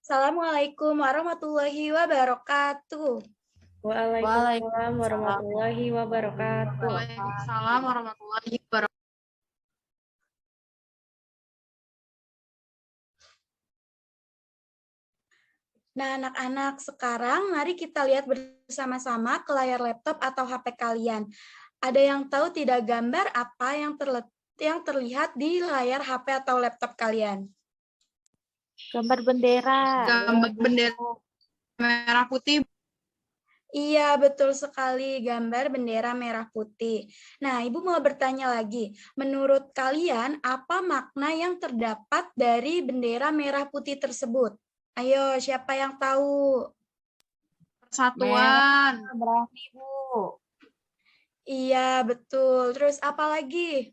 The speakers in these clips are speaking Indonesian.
Assalamualaikum warahmatullahi wabarakatuh. Waalaikumsalam warahmatullahi wabarakatuh. Waalaikumsalam warahmatullahi wabarakatuh. Nah, anak-anak, sekarang mari kita lihat bersama-sama ke layar laptop atau HP kalian. Ada yang tahu tidak gambar apa yang terlihat di layar HP atau laptop kalian? Gambar bendera. Gambar bendera merah putih. Iya, betul sekali, gambar bendera merah putih. Nah, Ibu mau bertanya lagi, menurut kalian apa makna yang terdapat dari bendera merah putih tersebut? Ayo, siapa yang tahu? Persatuan. Berani, Bu. Iya, betul. Terus apa lagi?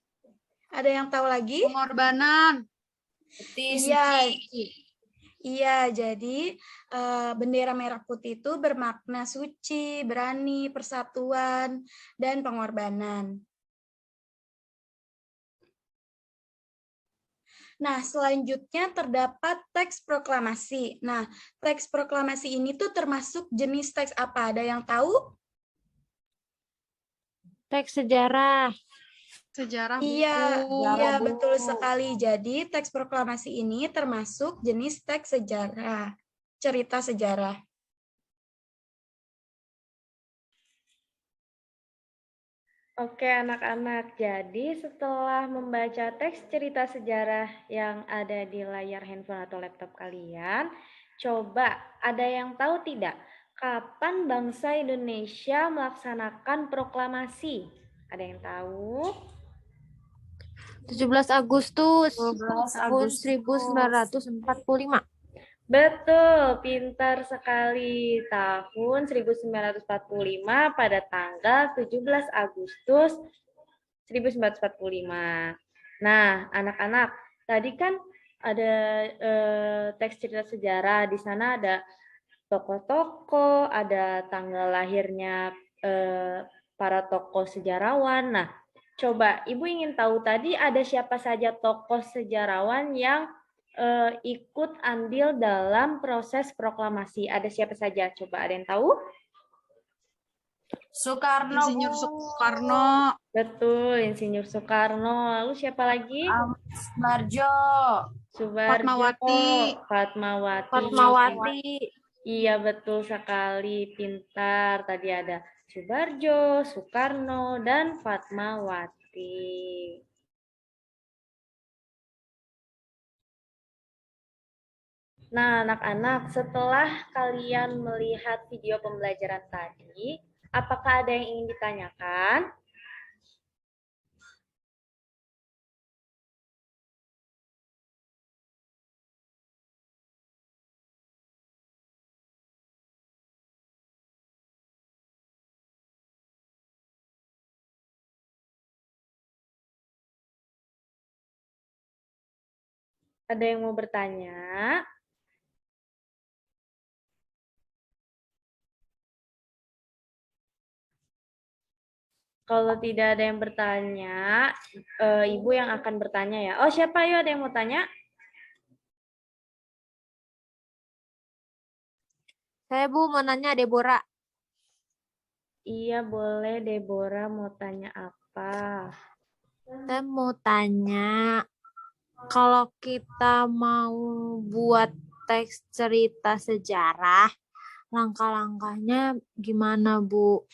Ada yang tahu lagi? Pengorbanan. Iya. Iya, jadi bendera merah putih itu bermakna suci, berani, persatuan, dan pengorbanan. Nah, selanjutnya terdapat teks proklamasi. Nah, teks proklamasi ini tuh termasuk jenis teks apa? Ada yang tahu? Teks sejarah. Sejarah Iya, buku. iya betul sekali. Jadi teks proklamasi ini termasuk jenis teks sejarah, cerita sejarah. Oke anak-anak, jadi setelah membaca teks cerita sejarah yang ada di layar handphone atau laptop kalian, coba ada yang tahu tidak kapan bangsa Indonesia melaksanakan proklamasi? Ada yang tahu? 17 Agustus 17 tahun Agustus. 1945. Betul, pintar sekali. Tahun 1945 pada tanggal 17 Agustus 1945. Nah, anak-anak, tadi kan ada teks cerita sejarah. Di sana ada tokoh-tokoh, ada tanggal lahirnya para tokoh sejarawan. Nah, coba Ibu ingin tahu tadi ada siapa saja tokoh sejarawan yang ikut andil dalam proses proklamasi. Ada siapa saja? Coba ada yang tahu? Soekarno. Insinyur Soekarno. Betul, Insinyur Soekarno. Lalu siapa lagi? Subarjo. Fatmawati. Fatmawati. Iya, betul sekali. Pintar. Tadi ada Subarjo, Soekarno, dan Fatmawati. Nah, anak-anak, setelah kalian melihat video pembelajaran tadi, apakah ada yang ingin ditanyakan? Ada yang mau bertanya? Kalau tidak ada yang bertanya, Ibu yang akan bertanya ya. Oh, siapa? Ayo, ada yang mau tanya? Saya Bu mau nanya Deborah. Iya, boleh. Deborah mau tanya apa? Saya mau tanya, kalau kita mau buat teks cerita sejarah, langkah-langkahnya gimana Bu?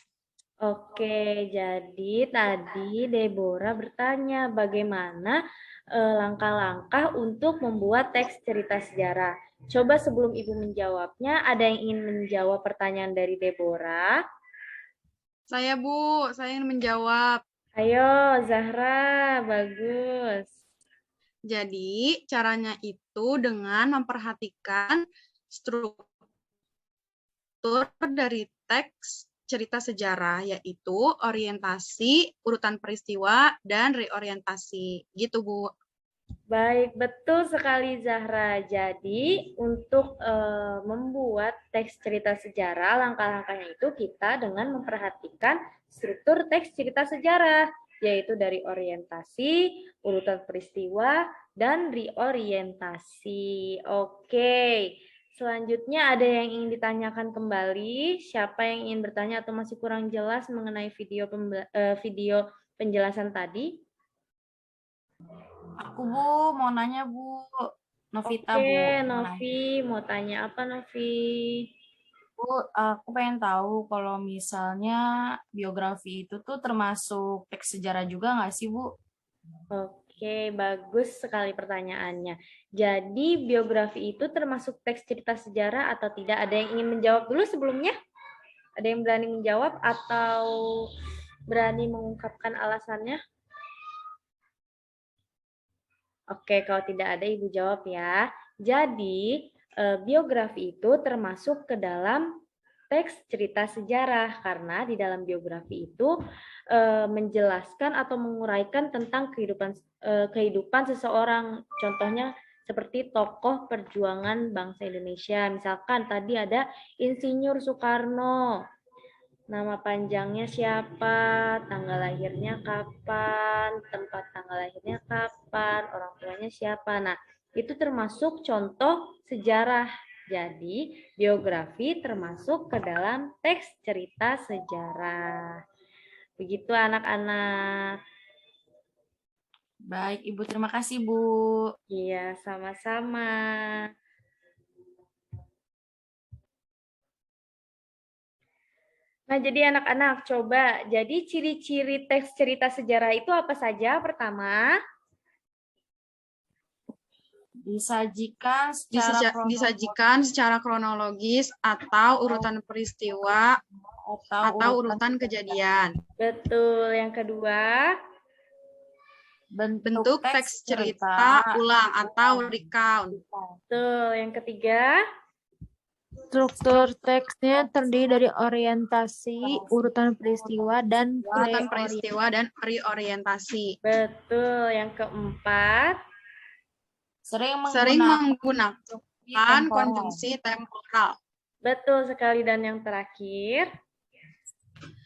Oke, jadi tadi Deborah bertanya bagaimana langkah-langkah untuk membuat teks cerita sejarah. Coba sebelum Ibu menjawabnya, ada yang ingin menjawab pertanyaan dari Deborah? Saya, Bu. Saya ingin menjawab. Ayo, Zahra. Bagus. Jadi, caranya itu dengan memperhatikan struktur dari teks cerita sejarah, yaitu orientasi, urutan peristiwa, dan reorientasi. Gitu, Bu. Baik, betul sekali Zahra. Jadi, untuk membuat teks cerita sejarah, langkah-langkahnya itu kita dengan memperhatikan struktur teks cerita sejarah, yaitu dari orientasi, urutan peristiwa, dan reorientasi. Oke, Selanjutnya ada yang ingin ditanyakan kembali? Siapa yang ingin bertanya atau masih kurang jelas mengenai video penjelasan tadi? Aku Bu, mau nanya Bu. Novita Bu. Oke, Novi, mau tanya apa Novi? Bu, aku pengen tahu kalau misalnya biografi itu tuh termasuk teks sejarah juga nggak sih Bu? Oke, bagus sekali pertanyaannya. Jadi biografi itu termasuk teks cerita sejarah atau tidak? Ada yang ingin menjawab dulu sebelumnya? Ada yang berani menjawab atau berani mengungkapkan alasannya? Oke, kalau tidak ada Ibu jawab ya. Jadi biografi itu termasuk ke dalam teks cerita sejarah karena di dalam biografi itu menjelaskan atau menguraikan tentang kehidupan seseorang. Contohnya seperti tokoh perjuangan bangsa Indonesia. Misalkan tadi ada Insinyur Soekarno. Nama panjangnya siapa, tanggal lahirnya kapan, tempat tanggal lahirnya kapan, orang tuanya siapa. Nah, itu termasuk contoh sejarah. Jadi, biografi termasuk ke dalam teks cerita sejarah. Begitu anak-anak. Baik, Ibu. Terima kasih, Bu. Iya, sama-sama. Nah, jadi anak-anak coba. Jadi ciri-ciri teks cerita sejarah itu apa saja? Pertama, Disajikan secara kronologis atau urutan peristiwa atau urutan kejadian. betul. Yang kedua, bentuk teks cerita ulang atau recount. betul. Yang ketiga, Struktur teksnya terdiri dari orientasi, urutan peristiwa, dan reorientasi. betul. Yang keempat, Sering menggunakan konjungsi temporal. betul sekali. Dan yang terakhir,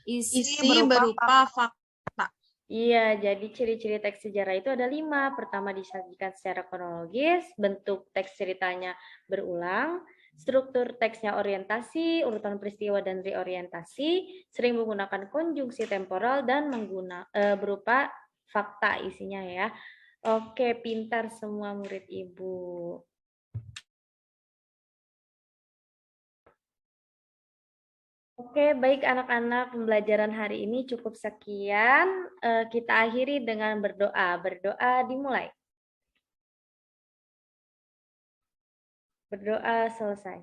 isi berupa fakta. iya, jadi ciri-ciri teks sejarah itu ada 5. Pertama, disajikan secara kronologis, bentuk teks ceritanya berulang, struktur teksnya orientasi, urutan peristiwa dan reorientasi, sering menggunakan konjungsi temporal dan berupa fakta isinya ya. Oke, pintar semua murid Ibu. Oke, baik anak-anak, pembelajaran hari ini cukup sekian. Kita akhiri dengan berdoa. Berdoa dimulai. Berdoa selesai.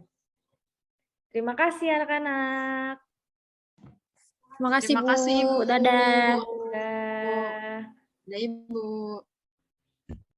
Terima kasih anak-anak. terima kasih Terima kasih, Bu. Ibu. Dadah. Dadah. Dadah, Ibu.